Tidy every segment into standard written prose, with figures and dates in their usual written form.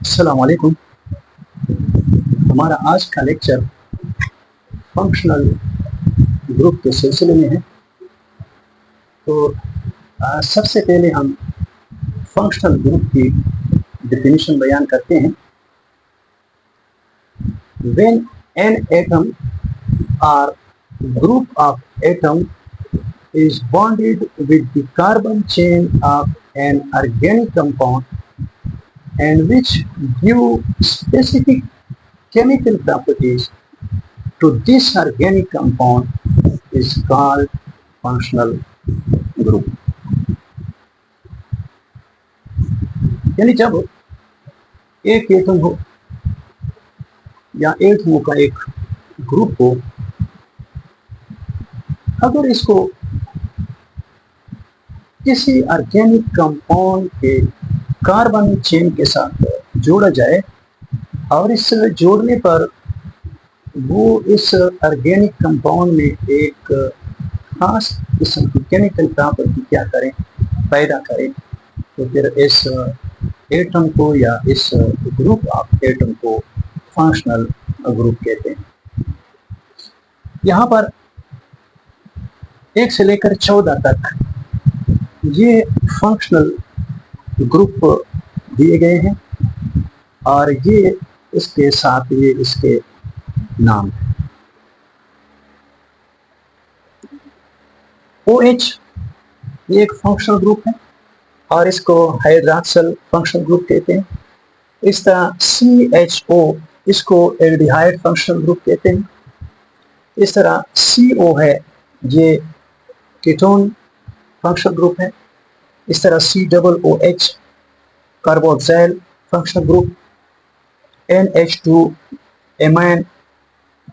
अस्सलाम वालेकुम। हमारा आज का लेक्चर फंक्शनल ग्रुप के सिलसिले में है। तो सबसे पहले हम फंक्शनल ग्रुप की डेफिनेशन बयान करते हैं। व्हेन एन एटम और group of atom is bonded with the carbon chain of an organic compound and which give specific chemical properties to this organic compound is called functional group। यानी जब एक atom हो या एटमों का एक group हो, अगर इसको किसी ऑर्गेनिक कंपाउंड के कार्बन चेन के साथ जोड़ा जाए और इस जोड़ने पर वो इस ऑर्गेनिक कंपाउंड में एक खास किस्म की केमिकल प्रॉपर्टी क्या करें, पैदा करें, तो फिर इस एटम को या इस ग्रुप ऑफ एटम को फंक्शनल ग्रुप कहते हैं। यहाँ पर 1 से लेकर 14 तक ये फंक्शनल ग्रुप दिए गए हैं और ये इसके साथ ये इसके नाम है। OH ये एक फंक्शनल ग्रुप है और इसको हाइड्रॉक्सिल फंक्शनल ग्रुप कहते हैं। इस तरह CHO इसको एल्डिहाइड फंक्शनल ग्रुप कहते हैं। इस तरह CO है ये कीटोन फंक्शनल ग्रुप है। इस तरह COOH carboxyl functional group, NH2 amine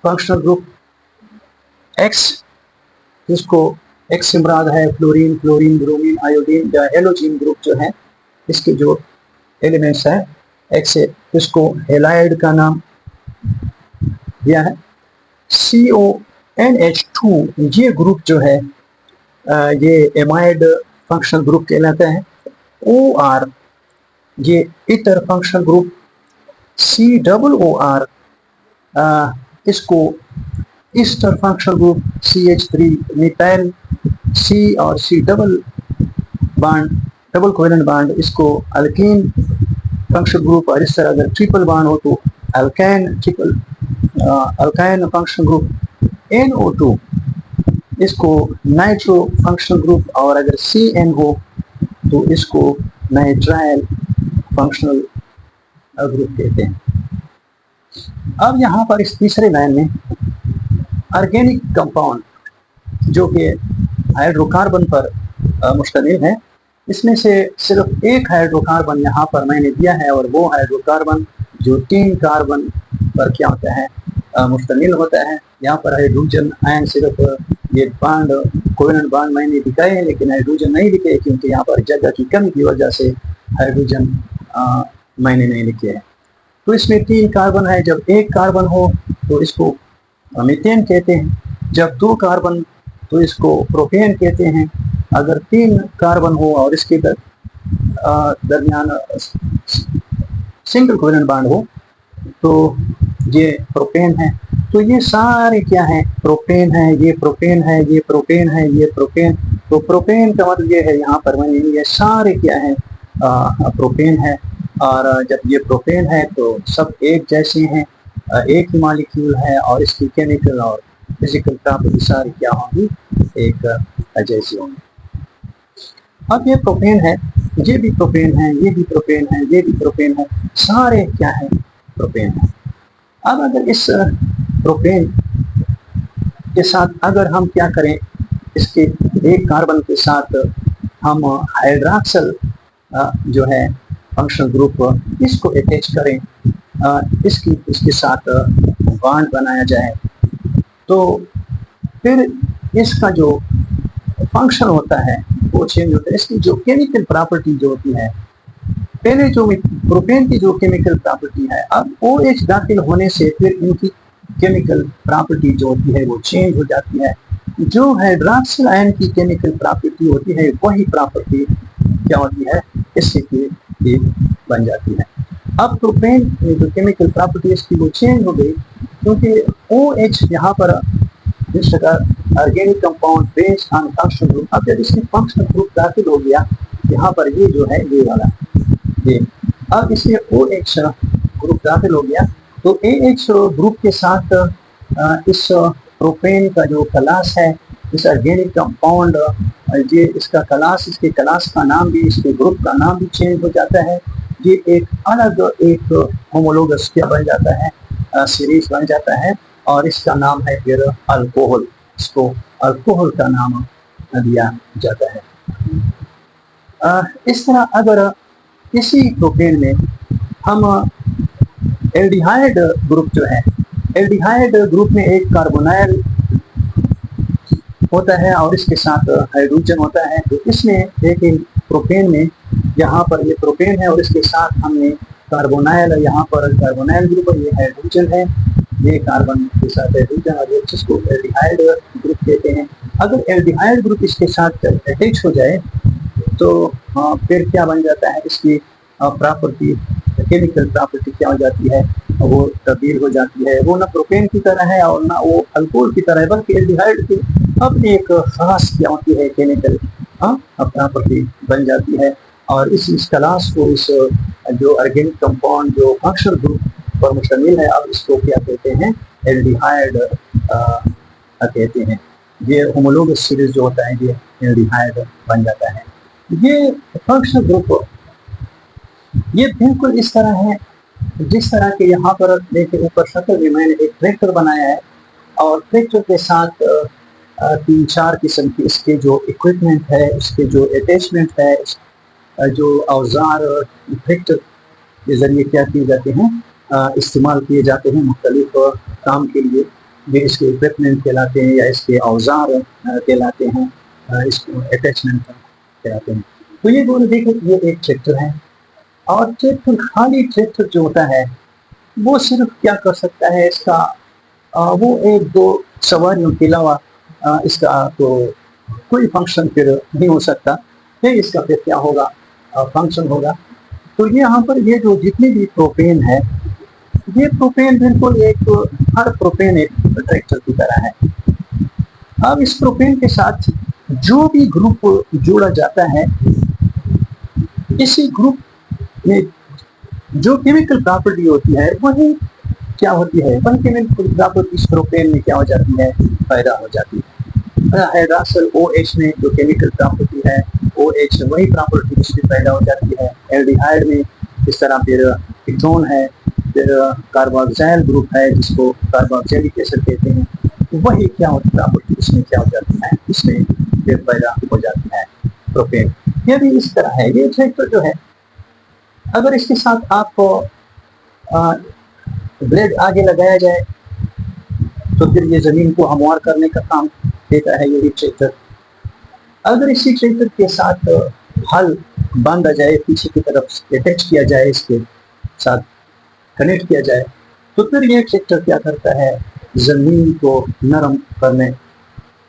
functional group, X जिसको X से मुराद है फ्लोरीन, ब्रोमीन, आयोडीन या हेलोजीन ग्रुप जो है, इसके जो एलिमेंट्स हैं X से, इसको हेलाइड का नाम दिया है। CONH2 ये ग्रुप जो है ये एमाइड फंक्शनल ग्रुप कहलाता है। OR ये ईथर फंक्शनल ग्रुप, COOR इसको Easter functional group, CH3 methyl, C और C डबल कोवेलेंट बॉन्ड इसको अल्कीन फंक्शनल ग्रुप, और इस तरह अगर ट्रिपल बॉन्ड हो तो अल्काइन फंक्शनल ग्रुप। NO2 इसको नाइट्रो फंक्शनल ग्रुप, और अगर CN हो तो इसको नाइट्राइल फंक्शनल ग्रुप कहते हैं। अब यहाँ पर इस तीसरे लाइन में ऑर्गेनिक कंपाउंड जो कि हाइड्रोकार्बन पर मुश्तमिल है, इसमें से सिर्फ एक हाइड्रोकार्बन यहाँ पर मैंने दिया है, और वो हाइड्रोकार्बन जो 3 कार्बन पर क्या होता है मुश्तमिल होता है। यहाँ पर हाइड्रोजन आयन सिर्फ ये बॉन्ड कोवेलेंट बॉन्ड मैंने दिखाए हैं, लेकिन हाइड्रोजन नहीं लिखे क्योंकि यहाँ पर जगह की कमी की वजह से हाइड्रोजन मैंने नहीं लिखे हैं। तो इसमें 3 कार्बन है। जब 1 कार्बन हो तो इसको मीथेन कहते हैं, जब 2 कार्बन तो इसको प्रोपेन कहते हैं, अगर 3 कार्बन हो और इसके दरमियान सिंगल कोवेलेंट बॉन्ड हो तो ये प्रोपेन है। तो ये सारे क्या है, प्रोपेन है, ये प्रोपेन है, ये प्रोपेन है, ये प्रोपेन। तो प्रोपेन का मतलब ये है, यहाँ पर मैंने ये सारे क्या है प्रोपेन है। और जब ये प्रोपेन है तो सब एक जैसे हैं, एक ही मॉलिक्यूल है, और इसकी केमिकल और फिजिकल प्रॉपर्टी सारी क्या होंगी, एक जैसी होंगी। अब ये प्रोपेन है, ये भी प्रोपेन है, ये भी प्रोपेन है, ये भी प्रोपेन है, सारे क्या है प्रोपेन है। अब अगर इस प्रोपेन के साथ अगर हम क्या करें, इसके एक कार्बन के साथ हम हाइड्रॉक्सिल जो है फंक्शनल ग्रुप इसको अटैच करें, इसके साथ बॉन्ड बनाया जाए, तो फिर इसका जो फंक्शन होता है वो चेंज होता है। इसकी जो केमिकल प्रॉपर्टी जो होती है, पहले जो प्रोपेन की जो केमिकल प्रॉपर्टी है, अब OH दाखिल होने से फिर इनकी केमिकल प्रॉपर्टी जो होती है वो चेंज हो जाती है। जो हाइड्रॉक्सिल आयन की केमिकल प्रॉपर्टी होती है वही प्रॉपर्टी क्या होती है इससे की बन जाती है। अब प्रोपेन में जो केमिकल प्रॉपर्टी इसकी वो चेंज हो गई, क्योंकि OH यहाँ पर इस जगह organic compound based on functional group, अब जब इसमें फंक्शनल ग्रुप दाखिल हो गया यहाँ पर, ये जो है ये वाला ये, अब इसमें OH ग्रुप दाखिल हो गया, तो AH ग्रुप के साथ इस प्रोपेन का जो क्लास है, इस ऑर्गेनिक कंपाउंड, ये इसका क्लास, इसके क्लास का नाम भी, इसके ग्रुप का नाम भी चेंज हो जाता है। ये एक अलग एक होमोलोगस क्या बन जाता है, सीरीज बन जाता है, और इसका नाम है फिर अल्कोहल, इसको अल्कोहल का नाम दिया जाता है। इस तरह अगर इसी प्रोपेन में हम एल्डिहाइड ग्रुप जो है, एल्डिहाइड ग्रुप में एक कार्बोनाइल होता है और इसके साथ हाइड्रोजन होता है, तो इसमें एक प्रोपेन में, यहाँ पर ये प्रोपेन है और इसके साथ हमने कार्बोनाइल, यहाँ पर कार्बोनाइल ग्रुप है, ये हाइड्रोजन है, ये कार्बन के साथ हाइड्रोजन, और ये जिसको एल्डिहाइड ग्रुप कहते हैं। अगर एल्डिहाइड ग्रुप इसके साथ अटैच हो जाए तो फिर क्या बन जाता है, इसकी प्रॉपर्टी, केमिकल प्रॉपर्टी क्या हो जाती है, वो तब्दील हो जाती है। वो ना प्रोपेन की तरह है और ना वो अल्कोहल की तरह है, बल्कि एल्डिहाइड की अपनी एक खास क्या होती है, केमिकल प्रॉपर्टी बन जाती है। और इस क्लास को, इस जो ऑर्गेनिक कंपाउंड जो फंक्शनल ग्रुप पर मुश्तमिल है, अब इसको क्या कहते हैं, एल्डिहाइड कहते हैं। ये होमोलोगस सीरीज जो होता है ये एल्डिहाइड बन जाता है। ये फंक्शनल ग्रुप ये बिल्कुल इस तरह है जिस तरह के यहाँ पर देखिए ऊपर शक्ल में मैंने एक ट्रैक्टर बनाया है, और ट्रैक्टर के साथ 3-4 किस्म के इसके जो इक्विपमेंट है, इसके जो अटैचमेंट है, जो औजार ट्रैक्टर के जरिए क्या किए जाते हैं, इस्तेमाल किए जाते हैं मुख्तलिफ काम के लिए, ये इसके इक्विपमेंट कहलाते हैं या इसके औजार कहलाते हैं, इसको अटैचमेंट कहलाते हैं। तो ये दोनों देखो, ये एक ट्रैक्टर है, और ट्रैक्टर, खाली ट्रैक्टर जो होता है वो सिर्फ क्या कर सकता है, इसका वो 1-2 सवारियों के अलावा इसका तो कोई फंक्शन फिर नहीं हो सकता। फिर इसका फिर क्या होगा, फंक्शन होगा। तो ये यहाँ पर ये जो जितनी भी प्रोपेन है, ये प्रोपेन बिल्कुल एक, हर प्रोपेन एक ट्रैक्टर की तरह है। अब इस प्रोपेन के साथ जो भी ग्रुप जोड़ा जाता है, इसी ग्रुप में जो केमिकल प्रॉपर्टी होती है वही क्या होती है, वही केमिकल प्रॉपर्टी इस प्रोपेन में क्या हो जाती है, पैदा हो जाती है। हाइड्रोक्सिल OH में जो केमिकल प्रॉपर्टी है OH, वही प्रॉपर्टी इसमें पैदा हो जाती है। एल्डिहाइड में इस तरह फिर कीटोन है, फिर कार्बोक्सिल ग्रुप है जिसको कार्बोक्सिलिक एसिड कहते हैं, वही क्या होती है प्रॉपर्टी इसमें क्या हो जाती है, इसमें फिर पैदा हो जाती है प्रोपेन। ये भी इस तरह है। ये ट्रैक्टर जो है, अगर इसके साथ आपको ब्लेड आगे लगाया जाए तो फिर ये जमीन को हमवार करने का काम देता है यही ट्रैक्टर। अगर इसी ट्रैक्टर के साथ हल बांधा जाए, पीछे की तरफ अटैच किया जाए, इसके साथ कनेक्ट किया जाए, तो फिर ये ट्रैक्टर क्या करता है, जमीन को नरम करने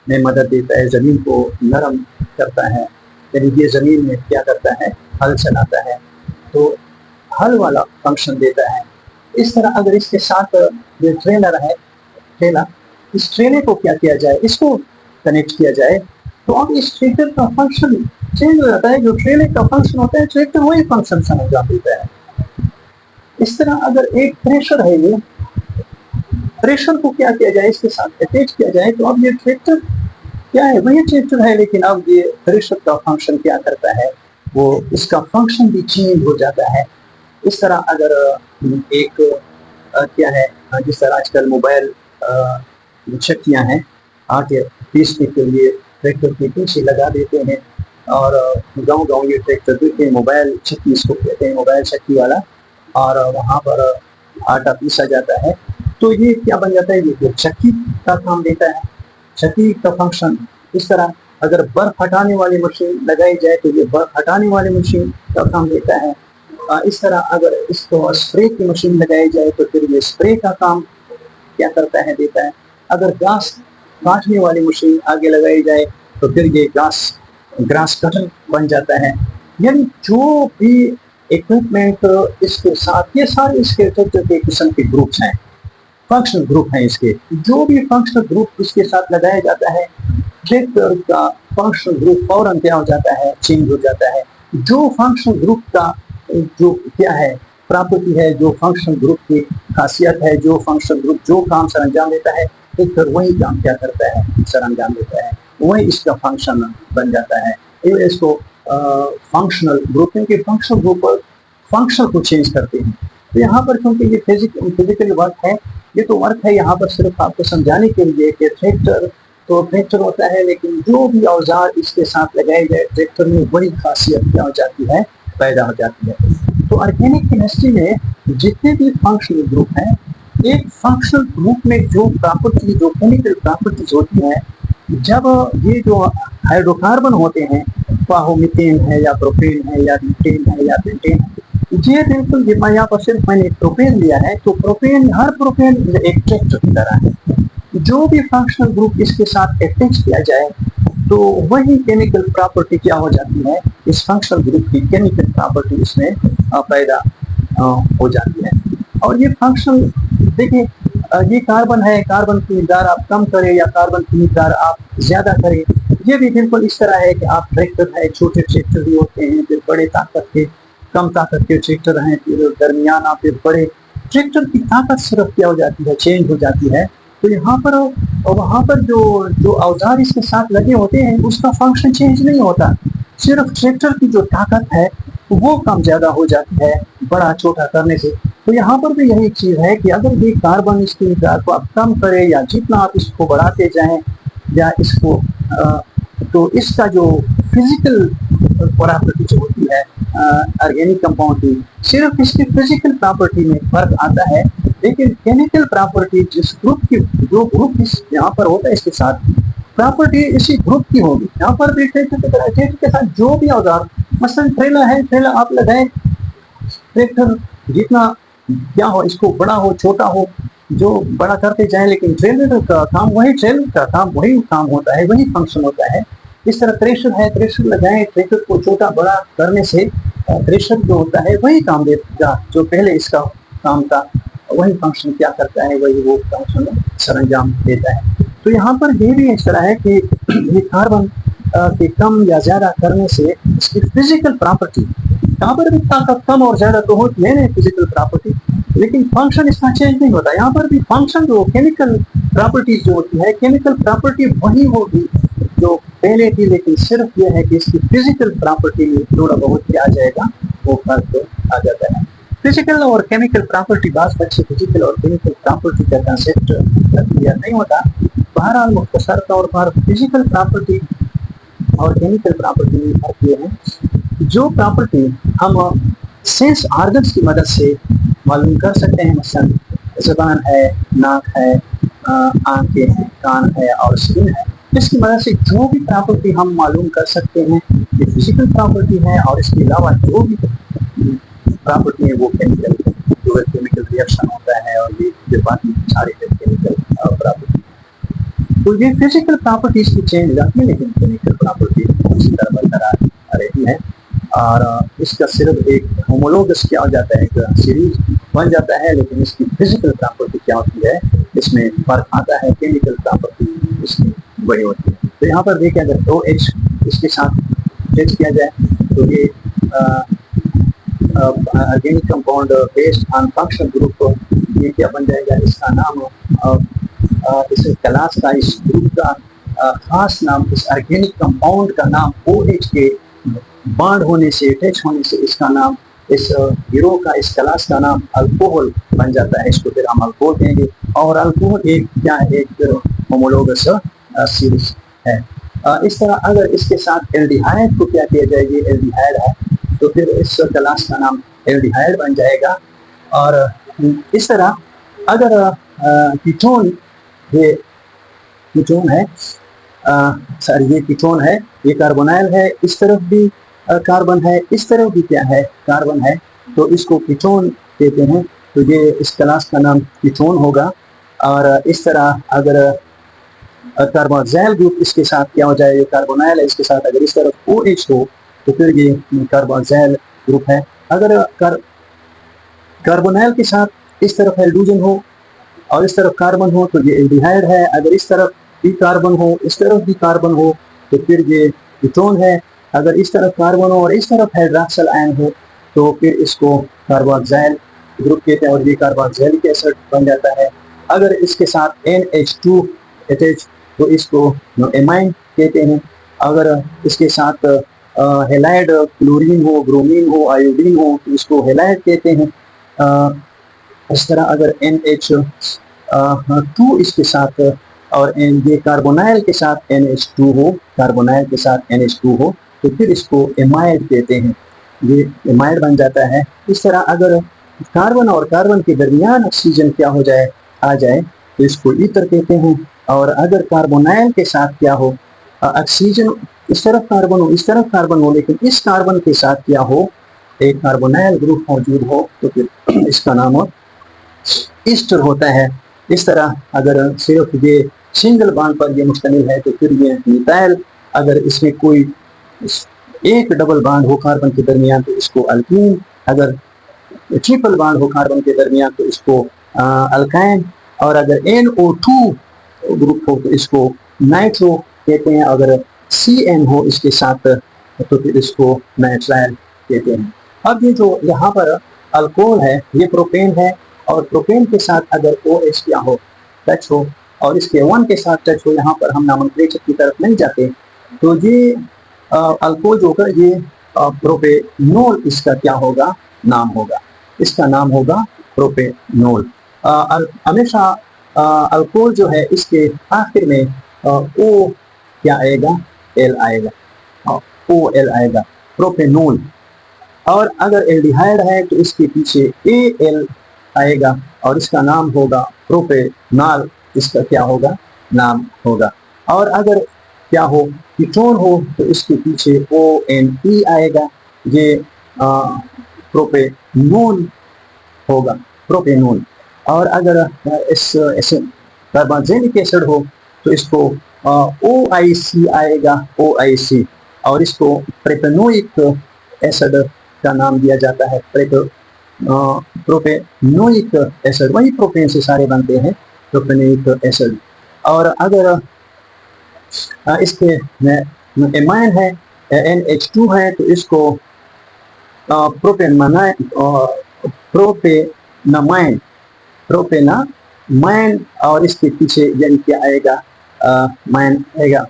में मदद देता है, जमीन को नरम करता है, यानी ये जमीन में क्या करता है, हल चलाता है, तो हल वाला फंक्शन देता है। इस तरह अगर इसके साथ जो ट्रेलर है, ट्रेलर, इस ट्रेलर को क्या किया जाए, इसको कनेक्ट किया जाए, तो अब इस ट्रैक्टर का फंक्शन चेंज हो जाता है। जो ट्रेलर का फंक्शन होता है, ट्रैक्टर वही फंक्शन समझ देता है। इस तरह अगर एक प्रेशर है, ये प्रेशर को क्या किया जाए, इसके साथ अटैच किया जाए, तो अब ये ट्रैक्टर क्या है, वही ट्रैक्टर है, लेकिन अब ये प्रेशर का फंक्शन क्या करता है, वो इसका फंक्शन भी चेंज हो जाता है। इस तरह अगर एक क्या है, जिस तरह आजकल मोबाइल चक्कियाँ हैं, आटे पीसने के लिए ट्रैक्टर के पीछे लगा देते हैं, और गांव-गांव ये ट्रैक्टर देते हैं, मोबाइल चक्की इसको कहते हैं, मोबाइल चक्की वाला, और वहाँ पर आटा पीसा जाता है। तो ये क्या बन जाता है, ये चक्की का काम देता है, चक्की का फंक्शन। इस तरह अगर बर्फ हटाने वाली मशीन लगाई जाए तो ये बर्फ हटाने वाली मशीन का काम देता है। इस तरह अगर इसको स्प्रे की मशीन लगाई जाए तो फिर ये स्प्रे का काम क्या करता है, देता है। अगर घास काटने वाली मशीन आगे लगाई जाए तो फिर ये ग्रास कटर बन जाता है। यानी जो भी इक्विपमेंट इसके साथ, ये सारे इसके ट्रैक्टर किस्म के ग्रुप्स हैं, फंक्शनल ग्रुप हैं इसके। जो भी फंक्शनल ग्रुप इसके साथ लगाया जाता है, ट्रैक्टर का फंक्शनल ग्रुप फौरन क्या हो जाता है, चेंज हो जाता है। जो फंक्शनल ग्रुप का जो क्या है प्रॉपर्टी है, जो फंक्शनल ग्रुप की खासियत है, जो फंक्शनल ग्रुप जो काम सर अंजाम देता है, ट्रैक्टर वही काम क्या करता है, सर अंजाम देता है, वही इसका फंक्शन बन जाता है। इसको फंक्शनल ग्रुप, क्योंकि फंक्शनल ग्रुप फंक्शन को चेंज करते हैं। तो यहाँ पर क्योंकि ये फिजिकल वर्क है, ये तो वर्क है यहाँ पर सिर्फ आपको समझाने के लिए कि ट्रैक्टर तो ट्रैक्टर होता है, लेकिन जो भी औजार इसके साथ लगाए गए ट्रैक्टर में वही खासियत क्या हो जाती है, पैदा हो जाती है। तो ऑर्गेनिक केमिस्ट्री में जितने भी फंक्शनल ग्रुप हैं, एक फंक्शनल ग्रुप में जो प्रॉपर्टी, जो केमिकल प्रॉपर्टीज होती हैं, जब ये जो हाइड्रोकार्बन होते हैं, चाहे मीथेन है या प्रोपेन है या मीथेन है या पेंटेन है, ये बिल्कुल यहाँ पर सिर्फ मैंने प्रोपेन लिया है, तो प्रोपेन, हर प्रोपेन एक ट्रैक्टर की तरह है। जो भी फंक्शनल ग्रुप इसके साथ अटैच किया जाए तो वही केमिकल प्रॉपर्टी क्या हो जाती है, इस फंक्शनल ग्रुप की केमिकल प्रॉपर्टी इसमें पैदा हो जाती है। और ये फंक्शनल, देखिए ये कार्बन है, कार्बन की मिकदार आप कम करें या कार्बन की मिकदार आप ज्यादा करें, ये भी बिल्कुल इस तरह है कि आप ट्रैक्टर है, छोटे ट्रैक्टर भी होते हैं, फिर बड़े ताकत के, कम ताकत के ट्रैक्टर हैं, फिर दरमियाना, फिर बड़े ट्रैक्टर की ताकत सिर्फ क्या हो जाती है, चेंज हो जाती है। तो यहाँ पर और वहाँ पर जो जो औजार इसके साथ लगे होते हैं उसका फंक्शन चेंज नहीं होता, सिर्फ ट्रैक्टर की जो ताकत है वो कम ज्यादा हो जाती है बड़ा छोटा करने से। तो यहाँ पर भी यही चीज है कि अगर ये कार्बन इसकी मिकदार को आप कम करें या जितना आप इसको बढ़ाते जाएं या इसको तो इसका जो फिजिकल प्रॉपर्टी जो होती है ऑर्गेनिक कंपाउंड की, सिर्फ इसकी फिजिकल प्रॉपर्टी में फर्क आता है, लेकिन केमिकल प्रॉपर्टी जिस ग्रुप की, जो ग्रुप इस यहाँ पर होता है इसके साथ प्रॉपर्टी इसी ग्रुप की होगी। यहाँ पर भी ट्रैक्टर के साथ जो भी औजार, मसलन ट्रेलर है, ट्रेलर आप लगाए, ट्रैक्टर जितना क्या हो, इसको बड़ा हो छोटा हो, जो बड़ा करते जाए, लेकिन ट्रेलर का काम वही, ट्रेलर का काम वही काम होता है, वही फंक्शन होता है। इस तरह थ्रेशर है, थ्रेशर लगाए, ट्रैक्टर को छोटा बड़ा करने से थ्रेशर जो होता है वही काम देगा जो पहले इसका काम था, वही फंक्शन क्या करता है, वही वो फंक्शन सरंजाम देता है। तो यहाँ पर ये भी इस तरह है कि ये कार्बन के कम या ज्यादा करने से इसकी फिजिकल प्रॉपर्टी, यहाँ पर भी ताकत कम और ज्यादा तो होती है ना फिजिकल प्रॉपर्टी, लेकिन फंक्शन इसका चेंज नहीं होता। यहाँ पर भी फंक्शन जो केमिकल प्रॉपर्टीज जो होती है, केमिकल प्रॉपर्टी वही होगी जो पहले थी, लेकिन सिर्फ यह है कि इसकी फिजिकल प्रॉपर्टी में थोड़ा बहुत क्या आ जाएगा, वो फर्क आ जाता है। फिजिकल और केमिकल प्रॉपर्टी, बात बच्चे फिजिकल और केमिकल प्रॉपर्टी का कंसेप्ट क्लियर नहीं होता। बहरहाल मुख्तसर तौर पर फिजिकल प्रॉपर्टी और केमिकल प्रॉपर्टी में फर्क ये है, जो प्रॉपर्टी हम सेंस ऑर्गन्स की मदद से मालूम कर सकते हैं, मसलन ज़ुबान है, नाक है, आंखें हैं, कान है और स्किन है, इसकी मदद से जो भी प्रॉपर्टी हम मालूम कर सकते हैं ये फिजिकल प्रॉपर्टी है। और इसके अलावा जो भी प्रॉपर्टी है वो केमिकल रिएक्शन होता है, और ये बाकी सारे केमिकल प्रॉपर्टी। तो ये फिजिकल प्रॉपर्टीज की चेंज जाती है, लेकिन केमिकल प्रॉपर्टी इसी तरह बरकरार रहती है। और इसका सिर्फ एक होमोलोगस क्या हो जाता है, एक सीरीज बन जाता है, लेकिन इसकी फिजिकल प्रॉपर्टी क्या होती है, इसमें फर्क आता है। केमिकल प्रॉपर्टी इसकी बड़ी होती है। तो यहाँ पर देखिए, अगर OH इसके साथ अटैच किया जाए तो ये organic compound based on functional group, ये क्या बन जाएगा, इसका नाम इस क्लास का, इस ग्रुप का खास नाम, इस ऑर्गेनिक कंपाउंड का नाम OH के बॉन्ड होने से, अटैच होने से इसका नाम, इस गिरोह का, इस क्लास का नाम अल्कोहल बन जाता है। इसको फिर हम अल्कोहल कहेंगे। और अल्कोहल एक क्या है, एक होमोलोगस सीरीज है। इस तरह अगर इसके साथ एल्डिहाइड को क्या किया जाएगी, एल्डिहाइड है, तो फिर इस क्लास का नाम एल्डिहाइड बन जाएगा। और इस तरह अगर कीटोन, ये कीटोन है, सॉरी ये कीटोन है, ये कार्बोनाइल है, इस तरफ भी कार्बन है, इस तरफ भी क्या है, कार्बन है, तो इसको कीटोन कहते हैं। तो ये इस क्लास का नाम कीटोन होगा। और इस तरह अगर कार्बोक्सिल ग्रुप इसके साथ क्या हो जाए, ये कार्बोनाइल है, इसके साथ अगर इस तरफ OH हो तो फिर ये कार्बोक्सिल ग्रुप है। अगर कार्बोनाइल के साथ इस तरफ हाइड्रोजन हो और इस तरफ कार्बन हो तो ये एल्डिहाइड है। अगर इस तरफ भी कार्बन हो, इस तरफ भी कार्बन हो तो फिर ये कीटोन है। अगर इस तरफ कार्बन हो और इस तरफ हाइड्रॉक्सिल आयन हो तो फिर इसको कार्बोक्सिल ग्रुप कहते हैं और ये कार्बोक्सिलिक एसिड बन जाता है। अगर इसके साथ NH2 अटैच तो इसको एमाइन कहते हैं। अगर इसके साथ हेलाइड क्लोरीन हो, ब्रोमीन हो, आयोडीन हो तो इसको हेलाइड कहते हैं। इस तरह अगर NH2 इसके साथ और ये कार्बोनाइल के साथ NH2 हो, कार्बोनाइल के साथ NH2 हो तो फिर इसको एमाइड कहते हैं, ये एमाइड बन जाता है। इस तरह अगर कार्बन और कार्बन के दरमियान ऑक्सीजन क्या हो जाए, आ जाए तो इसको ईथर कहते हैं। और अगर कार्बोनाइल के साथ क्या हो, ऑक्सीजन इस तरफ कार्बन हो, इस तरफ कार्बन हो, लेकिन इस कार्बन के साथ क्या हो, एक कार्बोनाइल ग्रुप मौजूद हो तो फिर इसका नाम ईस्टर होता है। इस तरह अगर सिर्फ ये सिंगल बॉन्ड पर ये मुश्तमिल है तो फिर ये मिथाइल। अगर इसमें कोई एक डबल बॉन्ड हो कार्बन के दरमियान तो इसको अल्कीन। अगर ट्रिपल बॉन्ड हो कार्बन के दरमियान तो इसको अल्काइन। और अगर NO2 ग्रुप हो तो इसको नाइट्रो कहते हैं। अगर CN हो इसके साथ तो फिर इसको नाइट्राइल कहते हैं। अब ये जो यहाँ पर अल्कोहल है ये प्रोपेन है और प्रोपेन के साथ अगर OH क्या हो, टच हो और इसके 1 के साथ टच हो, यहाँ पर हम नॉमेनक्लेचर की तरफ नहीं जाते तो ये अल्कोहल जो होगा ये प्रोपेनोल इसका क्या होगा, नाम होगा। इसका नाम होगा प्रोपेनोल। हमेशा अल्कोहल जो है इसके आखिर में O क्या आएगा, L आएगा, OL आएगा, प्रोपेनोल। और अगर एल्डिहाइड है तो इसके पीछे AL आएगा और इसका नाम होगा प्रोपेनॉल, इसका क्या होगा, नाम होगा। और अगर क्या हो, कीटोन हो तो इसके पीछे ONE आएगा, ये प्रोपेनोल होगा, प्रोपेनोल। और अगर इस कार्बोक्सिलिक एसिड हो तो इसको OIC आएगा, OIC। और इसको प्रोपेनोइक एसिड का नाम दिया जाता है, प्रोपेनोइक एसिड। वही प्रोपेन से सारे बनते हैं, प्रोपेनोइक एसिड। और अगर इसके एमाइन है NH2 है तो इसको प्रोपेनामाइन और इसके पीछे यानी क्या आएगा, माइन आएगा।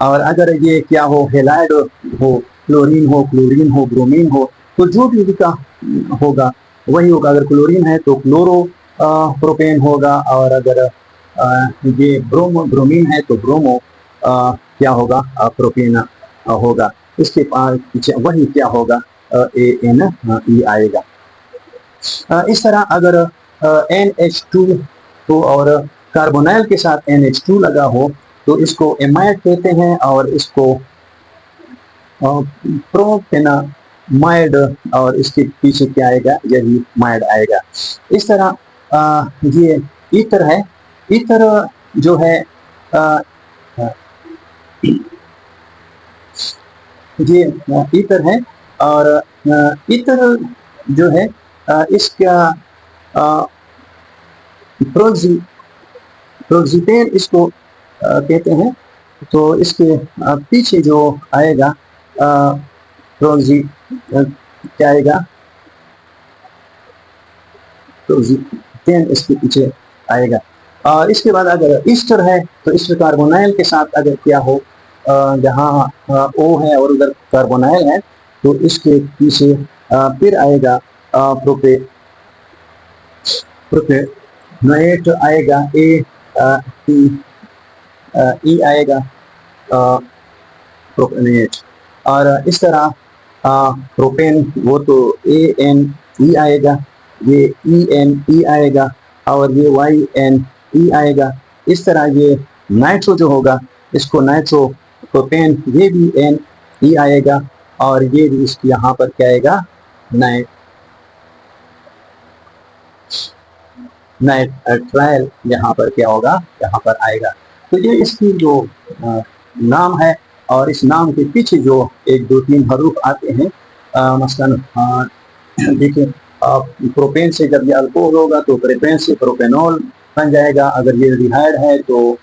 और अगर ये क्या हो, हेलाइड हो, क्लोरीन हो, क्लोरीन हो, ब्रोमीन हो तो जो भी इसका होगा वही होगा। अगर क्लोरीन है तो क्लोरो प्रोपेन होगा और अगर ये ब्रोमीन है तो ब्रोमो क्या होगा, प्रोपेन होगा। इसके पीछे वही क्या होगा, ANE आएगा। इस तरह अगर NH2 हो और कार्बोनाइल के साथ NH2 लगा हो तो इसको एमाइड कहते हैं और इसको प्रोपेनामाइड और इसके पीछे क्या आएगा, यही माइड आएगा। इस तरह ये ईथर है। ईथर जो है ये ईथर है और ईथर जो है इसका प्रोक्सीपेन इसको कहते हैं। तो इसके पीछे जो आएगा क्या आएगा, प्रोक्सीपेन इसके पीछे आएगा। और इसके बाद अगर ईस्टर है तो ईस्टर कार्बोनाइल के साथ अगर क्या हो, जहाँ O है और उधर कार्बोनाइल है तो इसके पीछे फिर आएगा प्रोपेनोएट आएगा, E आएगा, प्रोपेनोएट। और इस तरह प्रोपेन वो तो ANE आएगा, ये ENE आएगा और ये YNE आएगा। इस तरह ये नाइट्रो जो होगा इसको नाइट्रो प्रोपेन, ये भी NE आएगा और ये भी इसकी यहाँ पर क्या आएगा, नाइट्राइल यहाँ पर क्या होगा, यहाँ पर आएगा। तो ये इसकी जो नाम है और इस नाम के पीछे जो 1 2 3 हरूफ आते हैं मसलन देखिए, प्रोपेन से जब ये अल्कोहल होगा तो प्रोपेन से प्रोपेनॉल बन जाएगा, अगर ये एल्डिहाइड है तो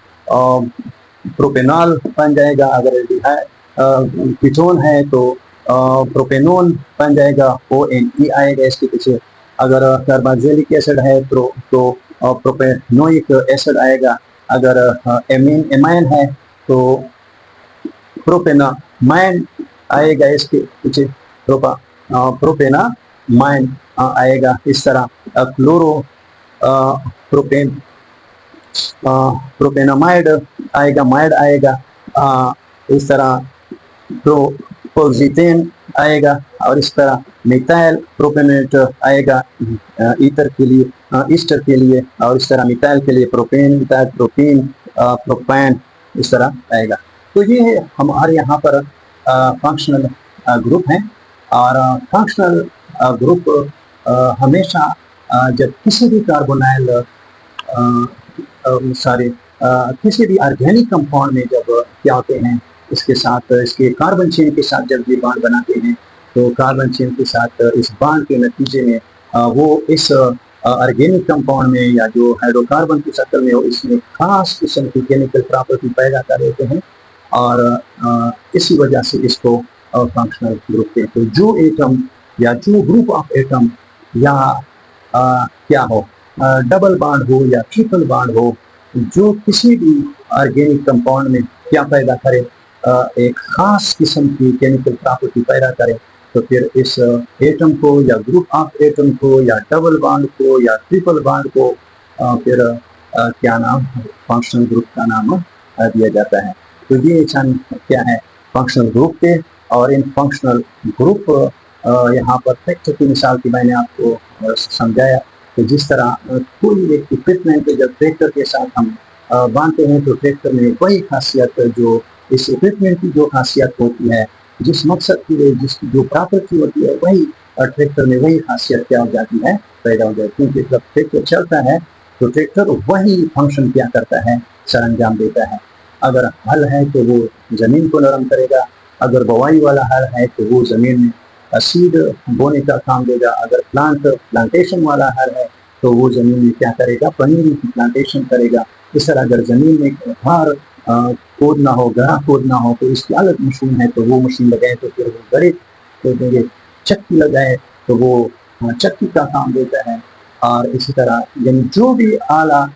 प्रोपेनॉल बन जाएगा, अगर एल्डिहाइड कीटोन है तो प्रोपेनोन बन जाएगा, ONE आएगा इसके पीछे। अगर कार्बोक्सिलिक एसिड है तो प्रोपेनोइक एसिड आएगा, अगर एमाइन है तो प्रोपेनामाइन आएगा इसके पीछे, प्रोपेनामाइन आएगा। इस तरह क्लोरो प्रोपेन प्रोपेनामाइड आएगा, माइड आएगा। इस तरह प्रोपोजिटेन आएगा, और इस तरह मिथाइल प्रोपेनेट आएगा ईथर के लिए, ईस्टर के लिए, और इस तरह मिथाइल के लिए प्रोपेन, मिथाइल प्रोपीन, प्रोपैन, इस तरह आएगा। तो ये हमारे यहाँ पर फंक्शनल ग्रुप हैं, और फंक्शनल ग्रुप हमेशा जब किसी भी कार्बोनाइल किसी भी ऑर्गेनिक कंपाउंड में जब क्या होते हैं, इसके साथ इसके कार्बन चेन के साथ जब ये बांड बनाते हैं, तो कार्बन चेन के साथ इस बांड के नतीजे में वो इस ऑर्गेनिक कंपाउंड में या जो हाइड्रोकार्बन की शक्ल में हो, इसमें खास किस्म की केमिकल प्रॉपर्टी पैदा कर देते हैं, और इसी वजह से इसको फंक्शनल ग्रुप कहते हैं। जो एटम या जो ग्रुप ऑफ एटम या क्या हो, डबल बांड हो या ट्रिपल बांड हो, जो किसी भी ऑर्गेनिक कंपाउंड में क्या पैदा करे, एक खास किस्म की केमिकल प्रॉपर्टी पैदा करे, तो फिर इस एटम को या ग्रुप ऑफ एटम को या डबल बांड को या ट्रिपल बांड को फिर क्या नाम, फंक्शनल ग्रुप का नाम दिया जाता है। तो ये क्या है फंक्शनल ग्रुप के, और इन फंक्शनल ग्रुप यहाँ पर ट्रैक्टर की मिसाल की मैंने आपको समझाया कि जिस तरह कोई एक इक्विपमेंट जब ट्रैक्टर के साथ हम बांधते हैं, तो ट्रैक्टर में वही खासियत, जो इस इक्विपमेंट की जो खासियत होती है, जिस मकसद की लिए जिसकी जो प्रॉपर्टी होती है, वही ट्रैक्टर में वही खासियत क्या हो जाती है, पैदा हो जाती है। क्योंकि जब ट्रैक्टर चलता है तो ट्रैक्टर वही फंक्शन क्या करता है, सर अंजाम देता है। अगर हल है तो वो जमीन को नरम करेगा, अगर बुवाई वाला हल है तो वो जमीन में सीड बोने का काम देगा, अगर प्लांटेशन वाला हल है तो वो जमीन में क्या करेगा, पनीर की प्लांटेशन करेगा। इस तरह अगर जमीन में भार खोदना हो, गड़ा खोदना हो, तो इसकी अलग मशीन है, तो वो मशीन लगाए तो फिर वो गड़े खोदेंगे, चक्की लगाए तो वो चक्की का काम देता है। और इसी तरह यानी जो भी आला,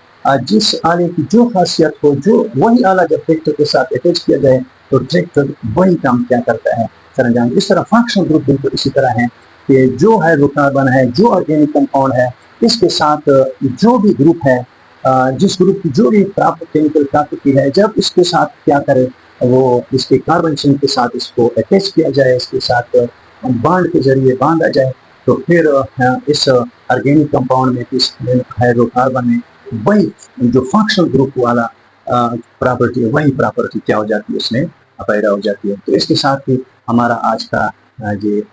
जिस आले की जो खासियत हो, जो वही आला जब ट्रैक्टर के साथ अटैच किया जाए तो ट्रैक्टर वही काम क्या करता है, सरंजाम। इस तरह फंक्शनल ग्रुप बिल्कुल इसी तरह है कि जो हाइड्रोकार्बन है, जो ऑर्गेनिक कंपाउंड है, इसके साथ जो भी ग्रुप है, जिस ग्रुप की जो भी केमिकल प्रॉपर्टी है, जब इसके साथ क्या करे, वो इसके कार्बन चेन के साथ इसको अटैच किया जाए, इसके साथ बांड के जरिए बांधा जाए, तो फिर इस ऑर्गेनिक कंपाउंड में, इस हाइड्रोकार्बन में वही जो फंक्शनल ग्रुप वाला प्रॉपर्टी है, वही प्रॉपर्टी क्या हो जाती है, उसमें पैदा हो जाती है। तो इसके साथ ही हमारा आज का ये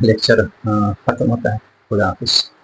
लेक्चर खत्म होता है। खुदा हाफिज़।